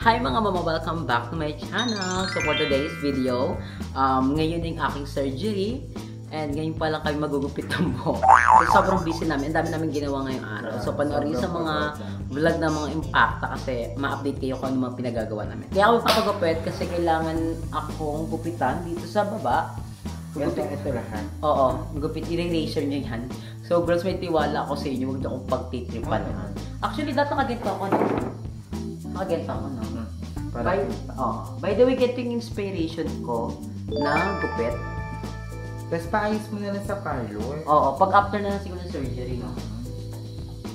Hi mga mama! Welcome back to my channel. So for today's video, ngayon yung aking surgery. And ngayon pa lang kami magugupit ng buhok. So sobrang busy namin. Ang dami namin ginawa ngayong araw. So panoorin sa mga vlog na mga impacta kasi ma-update kayo kung ano mga pinagagawa namin. Kaya ako papagupit kasi kailangan akong gupitan dito sa baba. Ito lahat. Oo, gupit, i-razor nyo yan. So girls, may tiwala ako sa inyo. Huwag niyo akong pagtitripan. Actually, dati nakaganto ako na. Nakaganto ako na. By the way, ito yung inspiration ko na gupit. Tapos paayos mo na lang sa parlor. Oo, pag after na lang siguro ng surgery.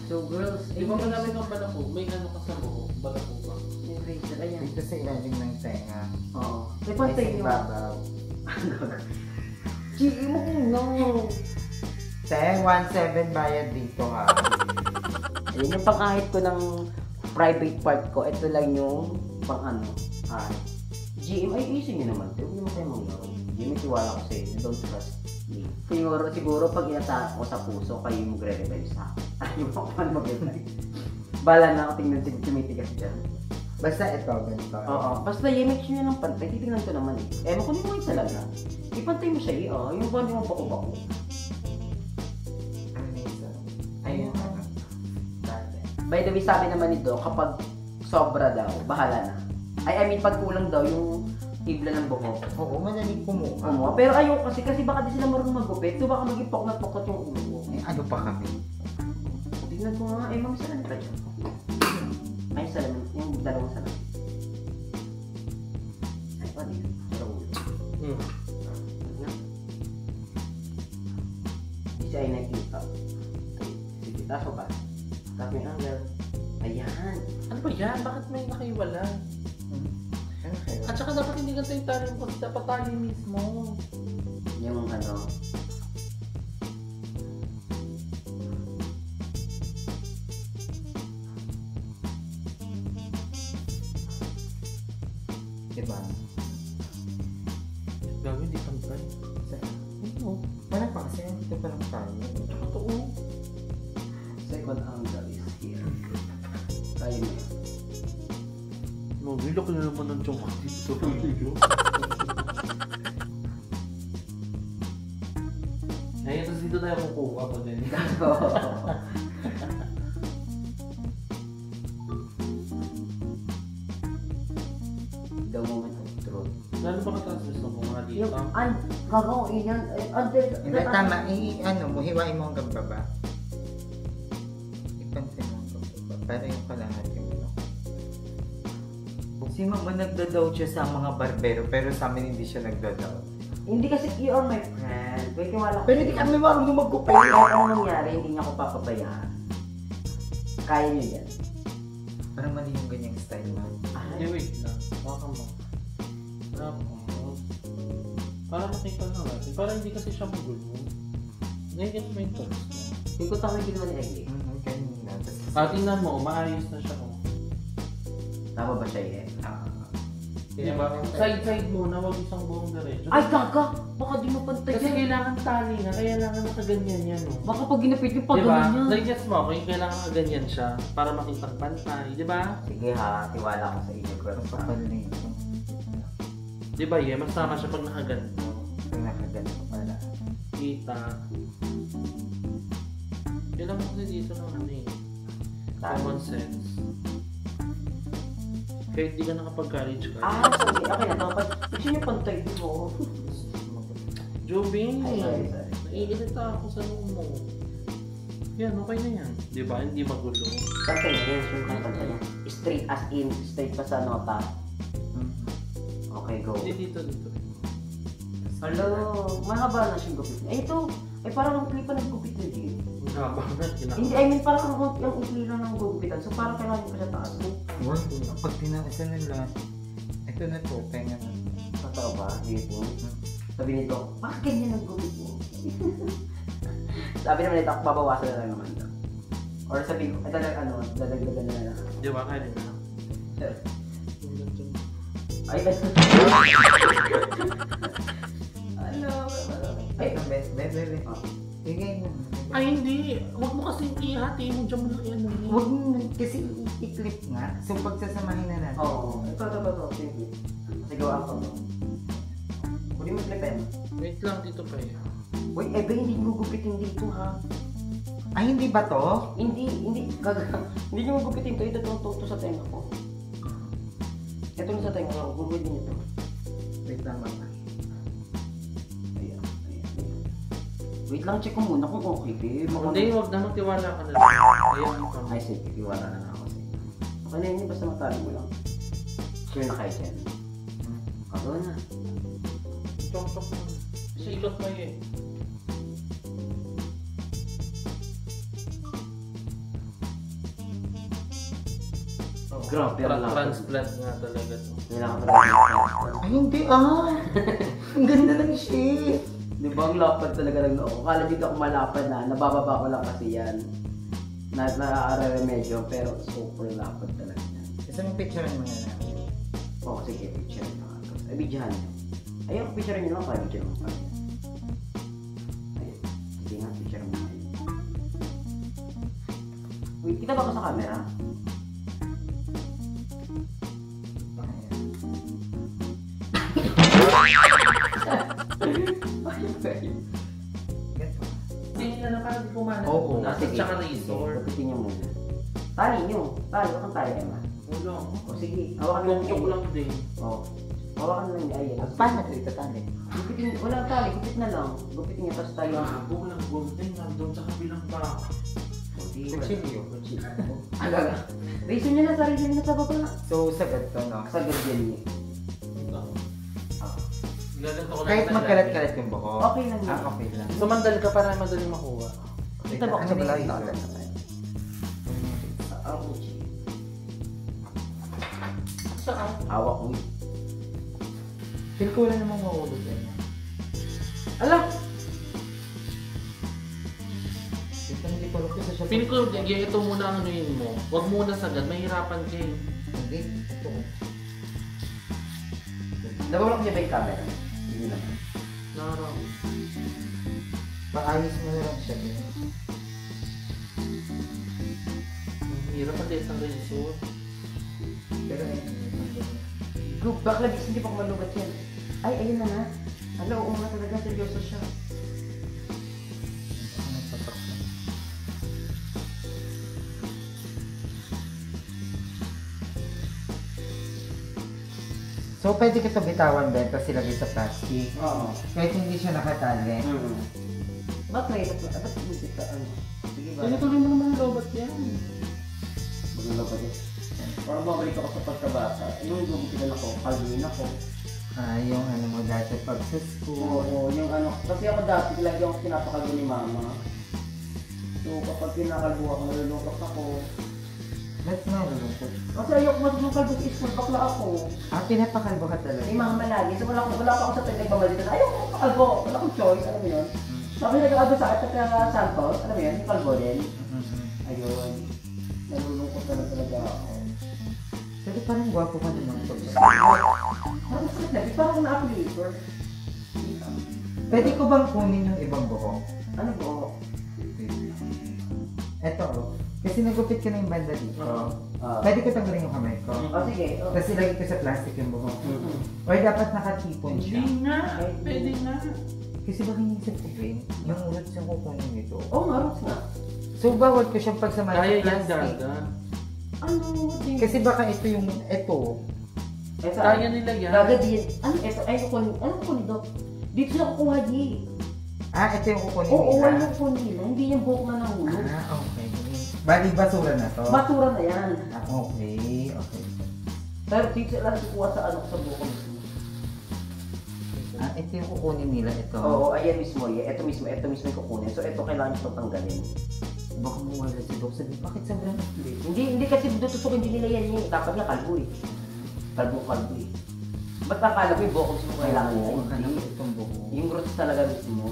So girls, Di ba namin ang balako? May ano ka sa buhok? Balako ba? yung razor, ayan. Dito sa ilalim ng tenga. Oo. May pantay Ay, nyo. sa ibabaw. Gigi mo kung no. 1.7 bayad dito ha. Ayun yung pangkahit ko ng private part ko. Ito lang yung pang ano. GM, ay isin nyo naman. Huwag naman kayo mga GM, tiwala ko sa inyo. Don't trust me. Siguro pag inatahan ko sa puso, kayo yung magre-revenge sa akin. Ayaw mo ako paano mag-revenge. Bala na ako tingnan tumitigas dyan. Basta ito, ganito. Oo. Basta i-make sure nyo ng pantay. Titingnan ko naman eh. Ewan ko nyo mo isa lang na. Ipantay mo siya eh. Yung buwan mo bako-bako. Ayun. By the way, sabi naman nito, kapag sobra daw, bahala na. I mean, pag kulang daw yung tibla ng buhok. Oo, madaling kumuha. Pero ayoko kasi baka di sila marunong magupit. So baka maging poknat-poknat yung ulo ko. Ano pa kami? Tignan ko nga. Ma'am, saan ka dyan? Ay, salamin. Yung dalawang salamin. Ay, pa din. Sa ulo. Di siya ay nakita. Sige, taso pa. Tapos may angle. Ayan. Ano ba yan? Bakit may nakaiwala? At saka dapat hindi ganito yung tali mo. Dapat tali mismo. Yung ano. Diba? Gawin, di pantay. Oo. Wala pa kasi dito pa lang tayo. Totoo. Second angle is here. Kaya mo yun. Nilak na naman ng chong dito sa video. Ay, tapos dito tayo kukuha pa din. The moment of truth. Lalo ba kataas gusto mo mga dito? Yung, gagawin yan. Hindi, tama. Ano mo, hiwain mo hanggang baba. Ipantay mo hanggang baba. Para yung kalahat yung ano. Si Mama nagdadaw siya sa mga barbero, pero sa amin hindi siya nagdadaw. Hindi kasi you are my friend. Pwede wala. Pero hindi kami marunong magkupay. Pero ano nangyari, hindi niya ako papabayaan. Kaya niyo yan. Parang mali yung ganyang style mo. Hindi, wait lang. Baka mo. Para makita na natin. Para hindi kasi siya magulo. Ngayon mo yung tops mo. Hindi ko tama yung ginawa ni Eggy. Kanina. Tingnan mo, maayos na siya. Tama ba siya eh? Diba? Side-side muna, wag isang buong diretso. Ay, gaga! Baka di mapantay Kasi kailangan tali nga, kaya kailangan nakaganyan yan. Oh. Baka pag ginapit yung pag Diba? ganyan. Like gets mo, kaya kailangan nakaganyan siya para makita ang pantay, diba? Sige ha, tiwala ko sa inyo. Ang kapal na ito. Diba, yeah, mas tama siya pag nakaganto. Ang nakaganto pala. Kita. Kailangan mo kasi dito ng ano eh. Common sense. Kahit di ka nakapag-college ka. Sorry. Okay na. Gusto niyo pantay mo. Jobing! Ay, sorry. Naiirita ako sa nung mo. Yan, okay na yan. Diba? Hindi magulo. Pantay na yan. Sure ka pantay yan. Straight as in. Straight pa sa nota. Okay, go. Hindi dito. Hello. Mahaba na siyang gupit. Ito. Parang ang clip pa nag-gupit na din. Hindi, parang ang ikli lang ng gugupitan. So parang kailangan ko sa taas. Pag tinaasan nila, ito na to, tenga na. Totoo ba? Dito. Sabi nito, bakit ganyan ang gupit mo? Sabi naman nito, babawasan na lang naman daw. Or sabi ko, ito na dadagdagan na lang. Diba? Kaya na. Ay, Ay, bebe. Bigay mo. Ay, hindi. Huwag mo kasi ihati mo dyan mo lang yan. Huwag mo kasi i-clip nga. So pagsasamahin na natin. Oo. Ito. Sige. Kasi gawa ko. Huli mo clip eh. Wait lang, dito pa eh. Uy, Ebe, hindi mo gupitin dito ha. Ay, hindi ba to? Hindi nyo gupitin to. Ito to sa tenga ko. Ito na sa tenga ko. Gugulin nyo to. Wait lang ba? Ayan. Wait lang, check ko muna kung okay. Hindi, huwag na magtiwala ka na lang. Ayan ang Ay, sige. Iwala na ako sige. Okay na yun, basta matali mo lang. Sure na kayo dyan. Kagawa na. Chok-chok mo. Kasi ikot mo eh. Grabe, ang lapad. Transplant nga talaga to. Kailangan ko na. Ay, hindi Ang ganda ng shape. Di ba ang lapad talaga ng noo? Kala dito ako malapad na, nabababa ko lang kasi yan. Na-remedyo, pero super lapad talaga yan. Gusto mong picturean mo na namin? Oo, sige, picture nyo. Ay, bidyahan nyo. Ayun, picture nyo naman, kaya picture mo pa. Ayun, sige nga, picture mo. Uy, kita ba ako sa camera? Tingin na lang parang kumanan. Oo. Nasa tsaka resort. Kapitin nyo muna. Tali nyo. Tali, huwag kang tali, Emma. Ulo. O sige, hawakan lang Chok lang din. Oo. Hawakan lang niya. Ayan. Paano ito itatali? Gupitin, walang tali, gupit na lang. Gupitin niya, tapos tayo. Walang golden nga doon sa kabilang pa. Kutsilyo. Alaga. Reason niya na, sarili niya sa baba. So, sagad to, no? Sagad yan niya. Gaganto ko lang. Kahit magkalat-kalat yung buhok. Okay lang yun. Okay lang. Sumandal ka para madali makuha. Kita ba Ano kasi ba ba yung yung laser? Saan? Hawak mo. Feel ko wala namang maulog yan. Ala! Ito hindi ko alam sa shop. Feel ko, ito muna ang anuin mo. Huwag muna sagad, mahirapan ka eh. Hindi. Ito. Nabawalak niya ba yung camera? Hindi naman. Narang. Paayos mo na lang siya. Ang hirap pati isang resort. Pero Go, bakla, hindi pa ko malugat yan. Ay, ayun na nga. Ano, oo nga talaga, seryoso siya. So, pwede kita bitawan din tapos ilagay sa plastic. Oo. Kahit hindi siya nakatali. Ba't mahirap na? Ba't hindi ka ano? Sige ba? Tuloy mo naman ang lobat yan. Maganda pa din. Parang babalik ako sa pagkabata. Yung gugupitan ako, kalbuin ako. Yung ano mo dati pag sa school. Oo, yung ano. Kasi ako dati, lagi ako pinapakalbo ni mama. So kapag pinakalbo ako, nalulungkot ako. That's not lungkot. Kasi ayoko matulong kalbo sa school, bakla ako. Pinapakalbo ka talaga. Ni mama lagi. So wala pa ako sa pinagpamalitan. Ayoko makalbo. Wala akong choice, alam mo yun. Sabi nag-aalbo sa akin sa Santos, alam mo yun, yung kalbo din. Ayun. Nalulungkot na talaga ako. Pero parang gwapo ka naman pag Parang sakit na, parang na-applicator. Pwede ko bang kunin yung ibang buhok? Ano ba? Eto oh. Kasi nagupit ka na yung banda dito. Ah. Pwede ko tanggalin yung kamay ko. Oh, sige. Oh. Tapos ilagay ko sa plastic yung buhok. Or dapat nakatipon siya. Hindi nga. Pwede nga. Kasi baka inisip ko Ben, yung roots yung kukunin nito. Oo nga, roots nga. So bawal ko siyang pagsamahin Kaya sa yan, plastic. Gaga. Ano? Kasi baka ito yung, ito. Ito, Kaya nila yan. Gaga din. Ano ito? Ay, kukunin. Ano kukunin daw? Dito sila kukuha di. Ito yung kukunin Oo, nila. yung kukunin nila. Hindi yung buhok na nahulog. Okay. Bali, basura na to. Basura na yan. Okay. Pero dito sila kukuha sa ano sa buhok mismo. Ito yung kukunin nila, ito. Oo, ayan mismo. Ito mismo yung kukunin. So, ito kailangan nyo tanggalin. Baka mawala si Doc. Sabi, bakit sobrang split? Hindi kasi tutusukin din nila yan yung dapat nga kalbo eh. Kalbo eh. Ba't akala ko yung buhok mismo kailangan nila? Oo, Hindi. itong buhok. Yung roots talaga mismo.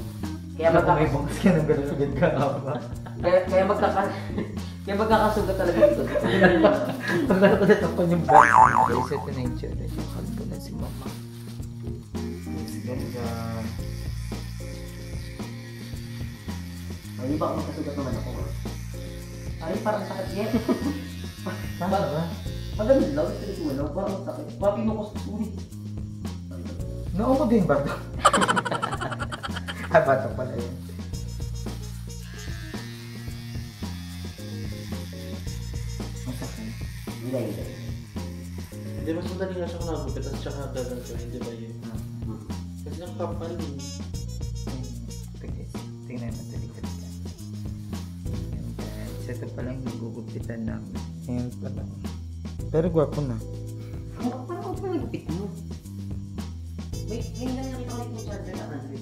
Kaya May bungas ka ng gano'n agad ka apa. kaya magkakasugat talaga dito. Pagkala ko natakpan yung box. Guys, ito na yung tsura. Yung kalbo na si mama. Ganda. Ay, baka magkasugat naman ako. Ay, parang sakit yan. Paano ba? Pag ganun lang, ito mo lang, parang sakit. Papi mo ko sa sulit. Noong ko din ba ito? Bato pala yun. Masakit. Hindi. Hindi, mas madali nga siya kung nagupit at saka gano'n siya, hindi ba yun? Kasi ang kapal eh. Tingnan mo delikad ka. Ayan guys, ito pala yung nagugupitan namin. Ayan pala. Pero gwapo na. Parang ako pa nagupit mo. Wait, ngayon lang nakita ko yung charger na 100.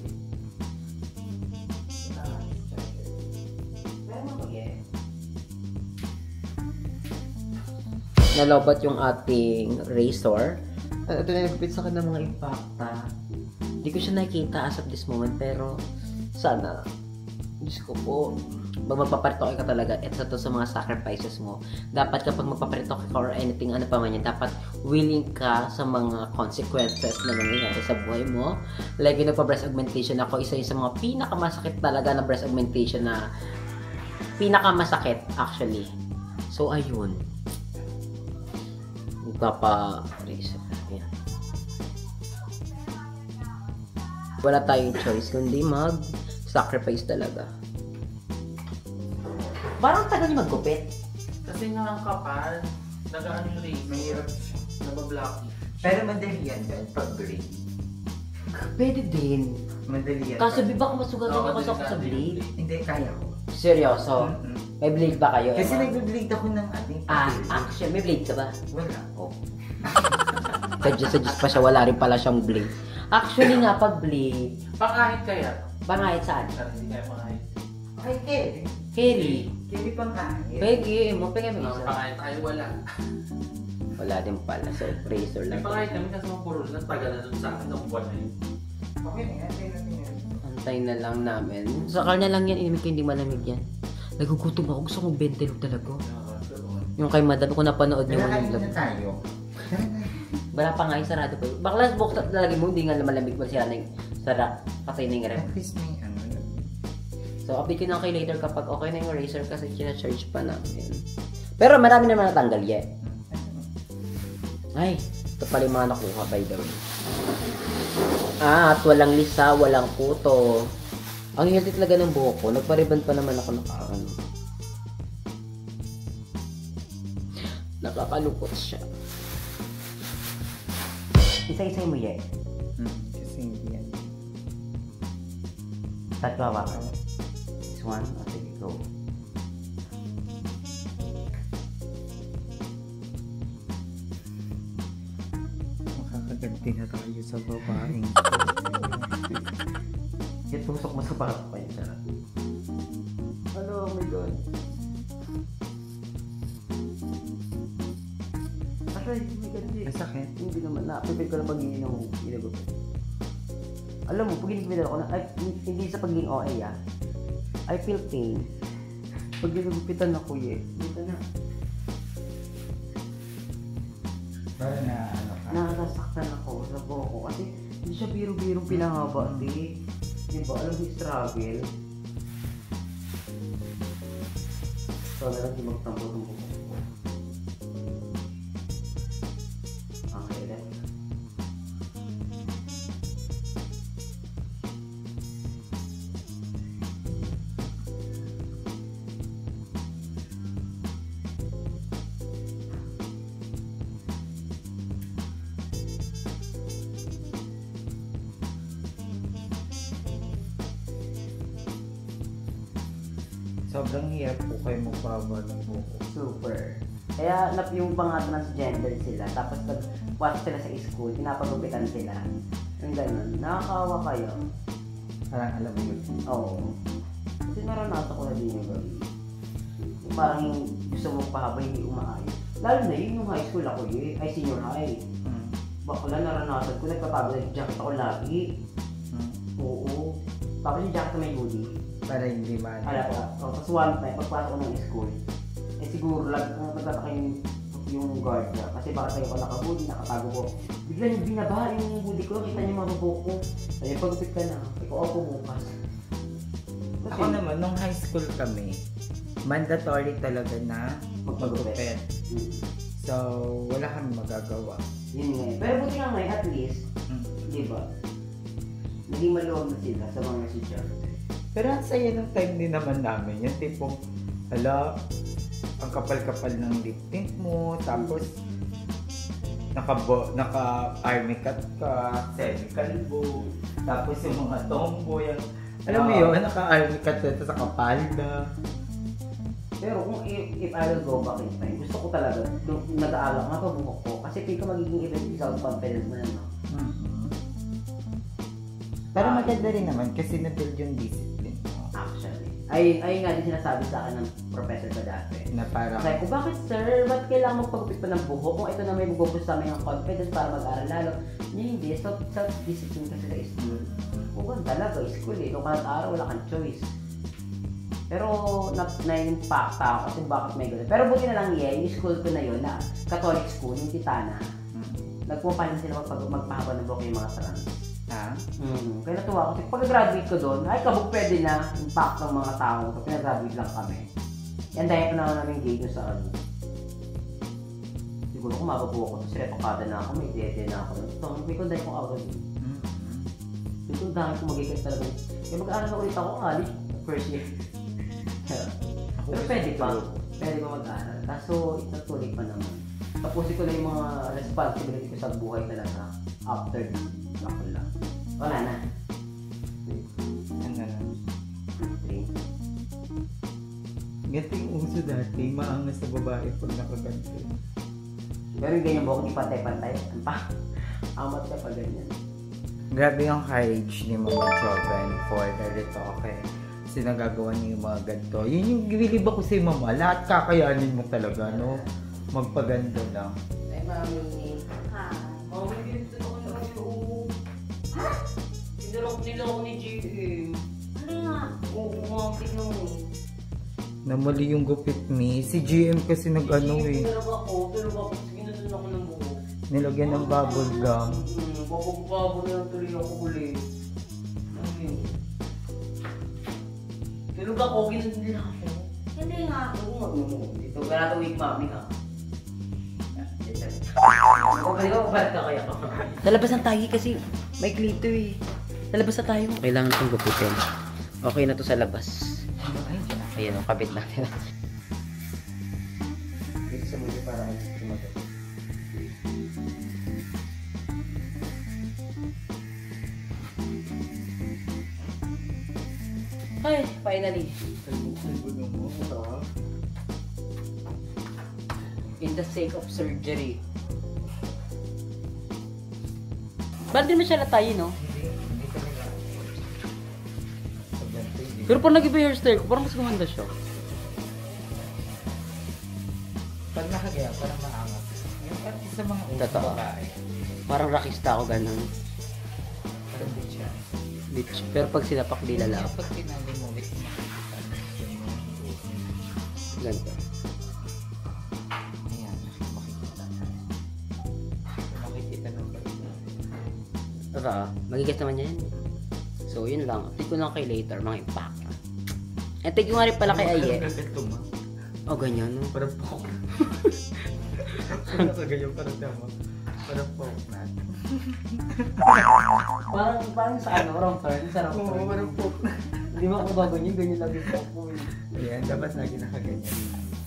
Pero mapag-e. Nalobat yung ating razor. Ito na nagupit sa akin ng mga impacta. Hindi ko siya nakikita as of this moment, pero sana, Diyos ko po, pag magpaparitoke ka talaga, ito to sa mga sacrifices mo. Dapat kapag magpaparitoke ka or anything, ano pa man yan, dapat willing ka sa mga consequences na nangyayari sa buhay mo. Like yung nagpa-breast augmentation ako, isa yung sa mga pinakamasakit talaga na breast augmentation na pinakamasakit actually. So ayun. Magpapa-razor. Ayan. Wala tayong choice kundi mag-sacrifice talaga. Parang tagal niya maggupit. Kasi nga ang kapal, nag-ano yung race, Mahirap siya. nabablocky. Pero madali yan dahil pag-blade. Pwede din. Madali yan. Kaso di ba kung masugatan Oo, ako sa delikado yung blade? blade. Hindi, kaya ko. Seryoso? Mm-mm. May blade ba kayo? Kasi Emma? nagbe-blade ako ng ating Actually, may blade ka ba? Wala. Oh. Suggest pa siya, wala rin pala siyang blade. Actually nga, pag blade, Pangahit kaya? bangahit saan? Pero hindi kaya pangahit. Ay, Kerry. Kerry. Kerry pang kahit. Pegi mo, pegi mo Ang isa. pangahit tayo wala. Wala din pala, so razor May lang. pangahit kami kasi mga puro na tagal na dun sa akin ng buwan na yun. Okay na yan, tingnan natin yan. Antay na lang namin. Sa kanya lang yan, inimig ko hindi malamig yan. Nagugutom ako, gusto kong bentelog talaga. Yung kay madam ko napanood niyo Kailangan yung vlog. na tayo. Tara na. Wala pa nga yung sarado pa. Baklas buksan talaga mo, hindi nga malamig masira na yung sara. Patay na yung ref. At least may ano. So, update ko na kayo later kapag okay na yung razor kasi kina-charge pa namin. Pero marami naman natanggal yet. Ay, ito pala yung mga nakuha by the way. At walang lisa, walang puto. Ang healthy talaga ng buhok ko. Nagpa-ribbon pa naman ako nakaano. Nakakalukot siya. Isa-isa mo yan. Kasi hindi yan. Tatlo ba? This one? O, sige, go. Makakaganti na tayo sa babaeng. Yan, tusok mo sa parang pa yun. Sarap. Hello, oh my God. Aray, oh my God, hindi. Masakit. Hindi naman na. Prepare ko na pagiging ng ginagupit. Alam mo, pag ginagupit ako na, ay, hindi sa pagiging OA I feel pain. Pag ginagupitan ako dito na. Para na ano ka. Nakasaktan ako sa buhok ko kasi hindi siya biro-birong pinahaba, di. Diba? Alam mo yung struggle. So, nalang di magtampo ng buhok ko. Okay, then. Sobrang hirap po kayo magpaba ng buko. Super. Kaya yung mga transgender sila, tapos pag pasok sila sa school, pinapagupitan sila. Yung ganun. Nakakawa kayo. Parang alam mo yun. Oo. Kasi naranasan ko na din yung gawin. Yung parang yung gusto mong pahaba, hindi umaayos. Lalo na yun yung high school ako ay senior high. Bakla naranasan ko, nagpapagod yung jacket ako lagi. Oo. Tapos yung jacket na may hoodie. Para hindi Ala pa. Tapos one time, pagpasok ko ng school, siguro lang magtataka yung guard niya. Kasi baka tayo ko naka-hoodie, nakatago ko. Bigla yung binaba yung hoodie ko, kita niyo mga buhok ko. Ay, pagupit ka na. Ikaw ako bukas. Tapos Ako naman, nung high school kami, mandatory talaga na magupit. So, wala kami magagawa. Yun nga. Pero buti nga ngayon, at least, di ba? Naging maluwag na sila sa mga estudyante. Pero ang saya ng time din naman namin. Yung tipong, ang kapal-kapal ng lip tint mo, tapos naka-army cut ka, semi-kalbo, tapos yung mga tomboy, alam mo yun, naka-army cut ka sa kapalda. Pero kung if I will go back in time, gusto ko talaga, nung nag-aalak nga pa buhok ko, kasi feel ko magiging event self-confidence mo na, no? Pero maganda rin naman kasi na-build yung discipline mo. Actually. Ay nga din sinasabi sa akin ng professor ko dati. Na parang, Sabi ko, bakit sir? Ba't kailangan magpagupit pa ng buhok? Kung ito na may magbubus sa amin ng confidence para mag-aral lalo. Hindi, self-discipline kasi sa school. Kung talaga, school eh. Kung ka nag-aral, wala kang choice. Pero na-impact ako kasi bakit may gano'n. Pero buti na lang yung school ko na yun, na Catholic school, yung Titana. Nagpupahin sila magpahaba ng buhok yung mga trans. Kaya natuwa ako kasi pag-graduate ko doon, ay kabog pwede na impact ng mga tao. So, pinag-graduate lang kami. Yan dahil pa naman namin gay doon sa ano. Siguro kung mababuo ko, tapos retokada na ako, may dede na ako. So, may kunday kong awal yun. Yung kundahan ko magigas talaga. Kaya mag-aaral na ulit ako, first year. Pero pwede pa mag-aaral. Kaso, itutuloy pa naman. Tapusin ko na yung mga responsibility ko sa buhay talaga after ako lang. Wala na. ano na. Ganito yung uso dati, maangas na babae pag nakaganto. Pero yung ganyan buhok, di pantay-pantay. Amat ka pa ganyan. Grabe yung courage ni Mama Joven for the retoke. Kasi nagagawa niya yung mga ganito. Yun yung bilib ako sa'yo, Mama. Lahat kakayanin mo talaga, no? Magpaganda lang. Ay, Mami. Ha? Mami, ganito ako na kayo. Ha? Niloko ni JM. Ano nga? Oo, Mami, tignan mo. Namali yung gupit ni. Si GM kasi nag-ano eh. Talaga ako. Sige na doon ako ng buhok. Nilagyan ng bubble gum. Babag-babo na lang tuloy ako ulit. Tulog ako, ginunod din ako. Hindi nga. Dito, ganito week mami ha. Balik ka kaya ka. Lalabas ang tayo kasi may klito eh. Lalabas na tayo. Kailangan itong gupitin. Okay na to sa labas. Ayan o, kabit natin. Dito sa mga para tumagal. Ay, finally. In the sake of surgery. Ba't din mo siya latayin, no? Hindi talaga. Pero pag nag-iba yung hairstyle ko, parang mas gumanda siya. Pag nakagaya, parang maangat. Yung parang sa mga Totoo. babae. Parang rockista ako ganun. Parang bitch yan. Bitch. Pero pag sinapak di lalaki. Pag tinali mo ulit, makikita. Ganito. Ayan, makikita. Makikita ng balik. Totoo. Magigas naman yan. So, yun lang. Update ko lang kay later, mga impact. And thank you nga rin pala kay Aye. Oh, ganyan, no? Parang pok. Parang nakaganyan, parang tama. Parang pok na. Parang sa ano, wrong turn. Sa wrong turn. Oo, parang pok na. Hindi mo ako gaganyan, ganyan lang yung pok mo. Ayan, dapat lagi nakaganyan.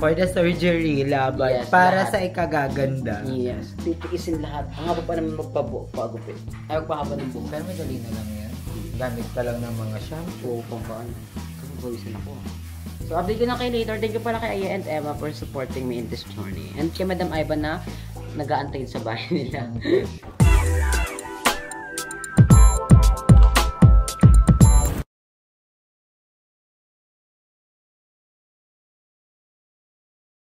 For the surgery, laban. Yes, para lahat. sa ikagaganda. Yes. Titiisin lahat. Ang haba pa naman magpagupit. Ay, magpahaba ng buhok. Pero madali na lang yan. Gamit ka lang ng mga shampoo. Oo, pang paano. Kasi pawisan ako. So, update ko na kayo later. Thank you pala kay Aya and Emma for supporting me in this journey. And kay Madam Ivan na nag-aantay sa bahay nila.